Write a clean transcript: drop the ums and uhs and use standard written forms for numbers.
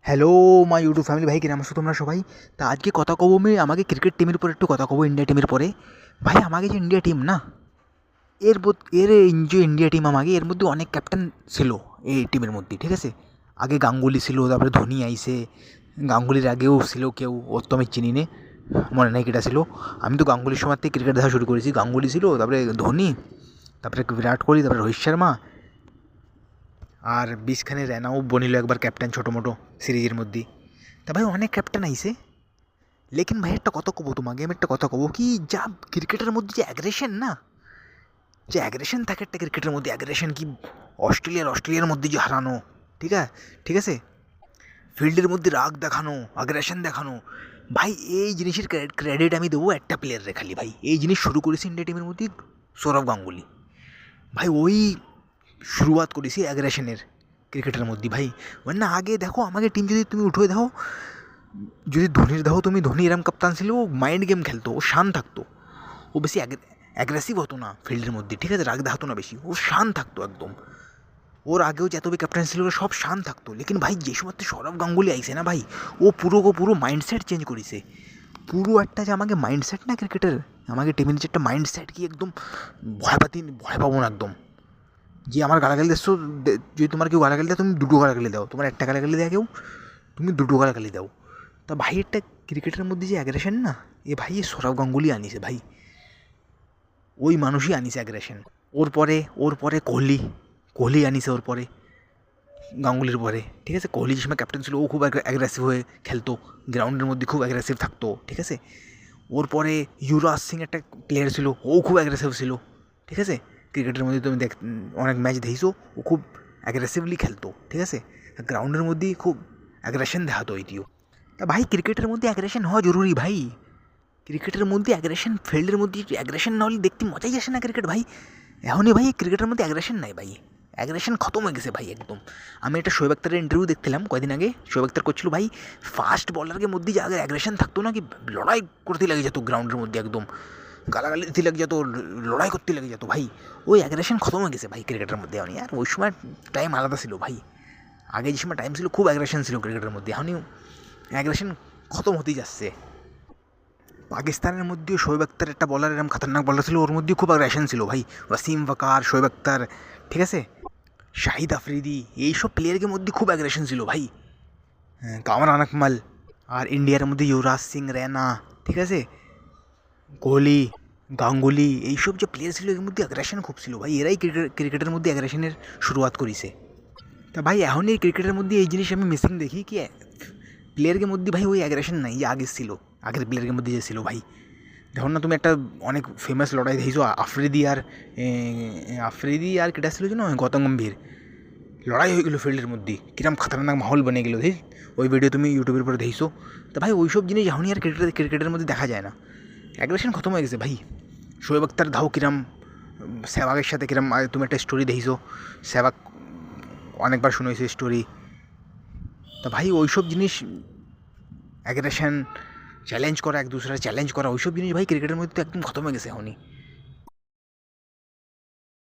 Hello my YouTube family, ভাই কিরাম আছো তোমরা সবাই? তা আজকে কথা কব আমি আমাকে ক্রিকেট টিমের উপর একটু কথা কব, ইন্ডিয়া টিমের পরে। ভাই আমাকে যে ইন্ডিয়া টিম না, এর যে ইন্ডিয়া টিম আমাকে এর মধ্যে অনেক ক্যাপ্টেন ছিল এই টিমের মধ্যে, ঠিক আছে। আগে গাঙ্গুলি ছিল, তারপরে ধোনি আইসে, গাঙ্গুলির আগেও ছিল কেউ, ওর তো আমি চিনি নে, মনে নাই কেটা ছিল। আমি তো গাঙ্গুলির সময় থেকে ক্রিকেট দেখা শুরু করেছি। গাঙ্গুলি ছিল, তারপরে ধোনি, তারপরে বিরাট কোহলি, তারপরে রোহিত শর্মা, আর বিশখানে রেনাও বনিল একবার ক্যাপ্টেন ছোটো মোটো সিরিজের মধ্যে। তা ভাই অনেক ক্যাপ্টেন আইসে, লেকিন ভাই একটা কথা কব তোমাকে, আমি একটা কথা কব কি, যা ক্রিকেটের মধ্যে যে অ্যাগ্রেশন না, যে অ্যাগ্রেশন থাকে একটা ক্রিকেটের মধ্যে, অ্যাগ্রেশন কি অস্ট্রেলিয়ার মধ্যে যে হারানো, ঠিক আছে, ঠিক আছে, ফিল্ডের মধ্যে রাগ দেখানো, অ্যাগ্রেশন দেখানো, ভাই এই জিনিসের ক্রেডিট আমি দেবো একটা প্লেয়ারে খালি। ভাই এই জিনিস শুরু করেছি ইন্ডিয়া টিমের মধ্যে সৌরভ গাঙ্গুলি। ভাই ওই শুরুয়াত করেছি অ্যাগ্রেশনের ক্রিকেটের মধ্যে ভাই। না আগে দেখো আমাকে টিম যদি তুমি উঠে দাও, যদি ধোনির দেখো তুমি, ধোনি এরম কাপ্তান ছিল, ও মাইন্ড গেম খেলতো, ও শান থাকতো, ও বেশি অ্যাগ্রেসিভ হতো না ফিল্ডের মধ্যে, ঠিক আছে, রাগ দেখাতো না বেশি, ও শান থাকতো একদম। ওর আগেও যত বি ক্যাপ্টেন ছিল ওরা সব শান থাকতো, লেকিন ভাই যে সময় সৌরভ গাঙ্গুলি আইসে না ভাই, ও পুরো মাইন্ডসেট চেঞ্জ করেছে। পুরো একটা যে আমাকে মাইন্ডসেট না ক্রিকেটের, আমাকে টিমের যে একটা মাইন্ডসেট কি একদম ভয় পাবো না একদম। যে আমার গালাগালি দিচ্ছ, যদি তোমার কেউ গালাগালি দেয় তুমি দুটো গালাগালি দাও, তোমার একটা গালাগালি দেয় কেউ, তুমি দুটো গালাগালি দাও। তা ভাই একটা ক্রিকেটের মধ্যে যে অ্যাগ্রেশন না, এ ভাই এ সৌরভ গাঙ্গুলি আনিছে ভাই, ওই মানুষই আনিছে অ্যাগ্রেশন। ওর পরে কোহলি আনিছে, ওর পরে গাঙ্গুলির পরে, ঠিক আছে। কোহলি যে সময় ক্যাপ্টেন ছিল ও খুব অ্যাগ্রেসিভ হয়ে খেলতো, গ্রাউন্ডের মধ্যে খুব অ্যাগ্রেসিভ থাকতো, ঠিক আছে। ওর পরে যুবরাজ সিং একটা প্লেয়ার ছিল, ও খুব অ্যাগ্রেসিভ ছিল, ঠিক আছে। ক্রিকেটের মধ্যে তুমি অনেক ম্যাচ দেখছো, ও খুব অ্যাগ্রেসিভলি খেলতো, ঠিক আছে, গ্রাউন্ডের মধ্যেই খুব অ্যাগ্রেশন দেখাতো ওইটিও। তা ভাই ক্রিকেটের মধ্যে অ্যাগ্রেশন হওয়া জরুরি ভাই, ক্রিকেটের মধ্যে অ্যাগ্রেশন, ফিল্ডের মধ্যে অ্যাগ্রেশন না হলে দেখতে মজাই আসে না ক্রিকেট ভাই। এখনই ভাই ক্রিকেটের মধ্যে অ্যাগ্রেশন নাই ভাই, অ্যাগ্রেশন খতম হয়ে গেছে ভাই একদম। আমি একটা শোয়েব আক্তারের ইন্টারভিউ দেখছিলাম কয়েকদিন আগে, শোয়েব আক্তার করছিল ভাই, ফাস্ট বলারের মধ্যে যে আগে অ্যাগ্রেশন থাকতো না, কি লড়াই করতে লেগে যেত গ্রাউন্ডের মধ্যে, একদম গালাগালি দিতে লেগে যেত, লড়াই করতে লেগে যেত ভাই, ওই অ্যাগ্রেশন খতম হয়ে গেছে ভাই ক্রিকেটের মধ্যে এখনই। আর ওই সময় টাইম আলাদা ছিল ভাই, আগে যে সময় টাইম ছিল খুব অ্যাগ্রেশন ছিল ক্রিকেটের মধ্যে, এখনই অ্যাগ্রেশন খতম হতেই যাচ্ছে। পাকিস্তানের মধ্যেও শোয়েব আক্তার একটা বলার এরকম খতরনাক বলার ছিল, ওর মধ্যেও খুব অ্যাগ্রেশন ছিল ভাই, ওয়াসিম ওয়াকার, শোয়েব আক্তার, ঠিক আছে, শাহিদ আফ্রিদি, এইসব প্লেয়ারের মধ্যে খুব অ্যাগ্রেশন ছিল ভাই। কামরান আকমল, আর ইন্ডিয়ার মধ্যে যুবরাজ সিং, রেনা, ঠিক আছে, কোহলি, গাঙ্গুলি, এইসব যে প্লেয়ার ছিল এর মধ্যে অ্যাগ্রেশন খুব ছিল ভাই, এরাই ক্রিকেটের মধ্যে অ্যাগ্রেশনের শুরুয়াত করেছে। তা ভাই এখন এই ক্রিকেটের মধ্যে এই জিনিস আমি মিসিং দেখি কি, প্লেয়ারের মধ্যে ভাই ওই অ্যাগ্রেশন নাই যে আগে ছিল, আগের প্লেয়ারের মধ্যে যে ছিল ভাই। দেখুন না তুমি একটা অনেক ফেমাস লড়াই দেখেছো, আফ্রিদি আর কেটা ছিল যেন, গৌতম গম্ভীর, লড়াই হয়ে গেলো ফিল্ডের মধ্যে, কিরম খতরনাক মাহল বনে গেলো ধীর, ওই ভিডিও তুমি ইউটিউবের উপরে দেখছো। তো ভাই ওইসব জিনিস এখনই আর ক্রিকেটের মধ্যে দেখা যায় না, অ্যাগ্রেশন খতম হয়ে গেছে ভাই। শোয়েব আক্তার ধাও কিরম সেহবাগের সাথে কিরম, তুমি একটা স্টোরি দেখছো, সেহবাগ অনেকবার শুনেছি স্টোরি। তা ভাই ওইসব জিনিস, অ্যাগ্রেশন, চ্যালেঞ্জ করা, এক দুসরা চ্যালেঞ্জ করা, ওইসব জিনিস ভাই ক্রিকেটের মধ্যে তো একদম খতম হয়ে গেছে এখনই।